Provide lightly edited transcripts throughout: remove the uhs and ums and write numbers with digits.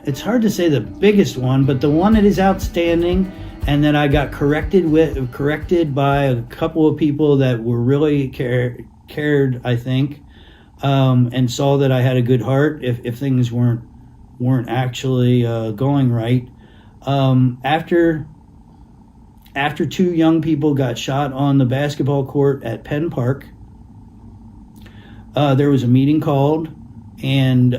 it's hard to say the biggest one, but the one that is outstanding and that I got corrected by a couple of people that were really cared, I think, and saw that I had a good heart if things weren't actually going right. After two young people got shot on the basketball court at Penn Park, there was a meeting called, and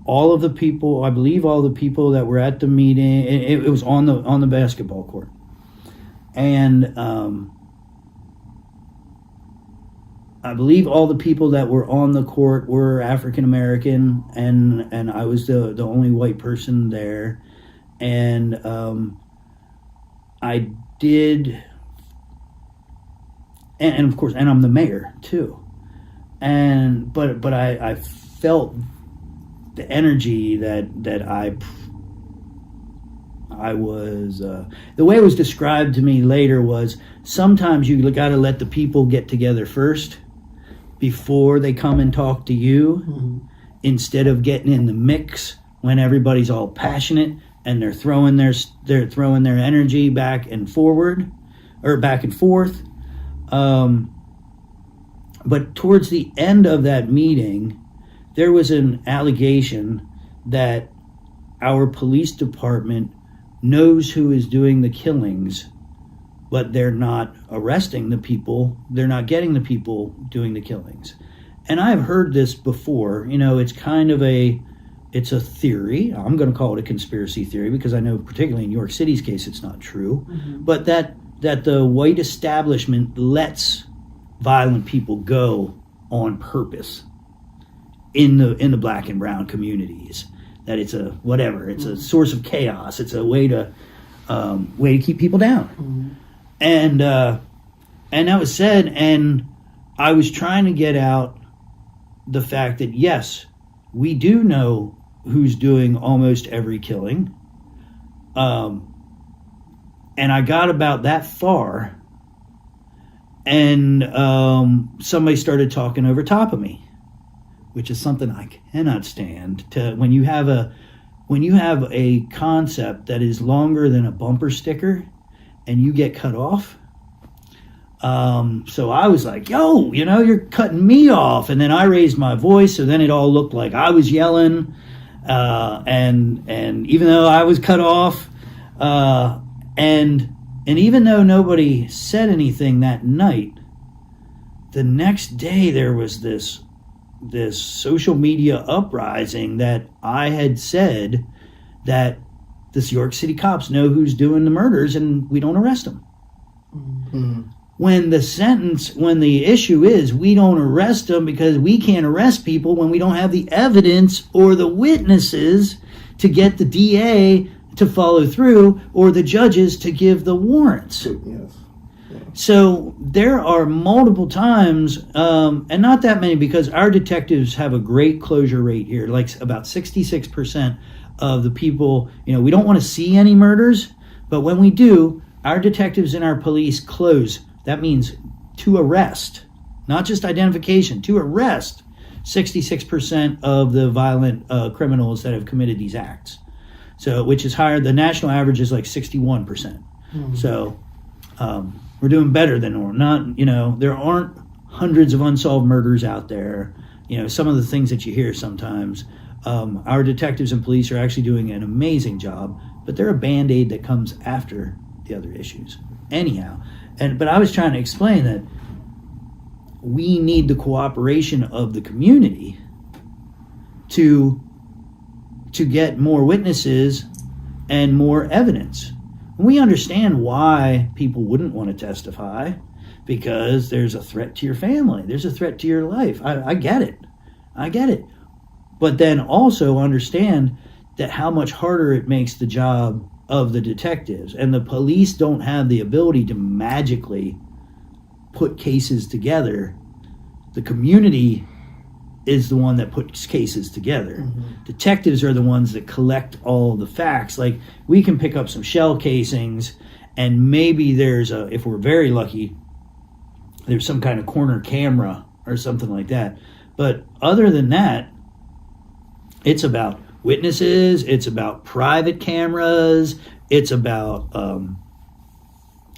all of the people, I believe all the people that were at the meeting, it was on the basketball court, and I believe all the people that were on the court were African American, and I was the only white person there, and I did, and of course, and I'm the mayor too, but I felt the energy that I was, the way it was described to me later was, sometimes you got to let the people get together first before they come and talk to you, instead of getting in the mix when everybody's all passionate and they're throwing their energy back and forth. But towards the end of that meeting, there was an allegation that our police department knows who is doing the killings, but they're not arresting the people. They're not getting the people doing the killings. And I've heard this before. It's kind of it's a theory. I'm going to call it a conspiracy theory because I know particularly in New York City's case it's not true. But that the white establishment lets violent people go on purpose in the black and brown communities. That it's it's a source of chaos. It's a way to keep people down. And that was said, and I was trying to get out the fact that yes, we do know who's doing almost every killing. And I got about that far, and somebody started talking over top of me, which is something I cannot stand. When you have a concept that is longer than a bumper sticker and you get cut off. So I was like, yo, you're cutting me off. And then I raised my voice, so then it all looked like I was yelling. And even though I was cut off, and even though nobody said anything that night, the next day there was this social media uprising that I had said that this York City cops know who's doing the murders and we don't arrest them. When the issue is we don't arrest them because we can't arrest people when we don't have the evidence or the witnesses to get the DA to follow through or the judges to give the warrants. Yes. So there are multiple times, and not that many because our detectives have a great closure rate here, like about 66% of the people, we don't want to see any murders, but when we do, our detectives and our police close. That means to arrest, not just identification, to arrest 66% of the violent criminals that have committed these acts. So, which is higher. The national average is like 61%. So, we're doing better than normal. There aren't hundreds of unsolved murders out there. Some of the things that you hear sometimes, our detectives and police are actually doing an amazing job, but they're a Band-Aid that comes after the other issues. Anyhow, but I was trying to explain that we need the cooperation of the community to get more witnesses and more evidence. We understand why people wouldn't want to testify, because there's a threat to your family. There's a threat to your life. I get it. But then also understand that how much harder it makes the job of the detectives. And the police don't have the ability to magically put cases together. The community is the one that puts cases together. Detectives are the ones that collect all the facts. Like, we can pick up some shell casings, and maybe if we're very lucky, there's some kind of corner camera or something like that. But other than that, it's about witnesses, it's about private cameras, it's about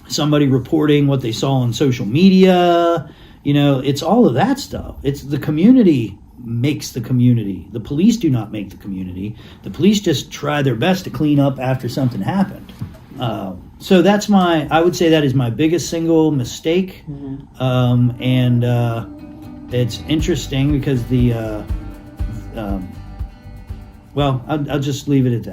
somebody reporting what they saw on social media. It's all of that stuff. It's the community makes the community. The police do not make the community. The police just try their best to clean up after something happened. So that's I would say that is my biggest single mistake. And it's interesting because I'll just leave it at that.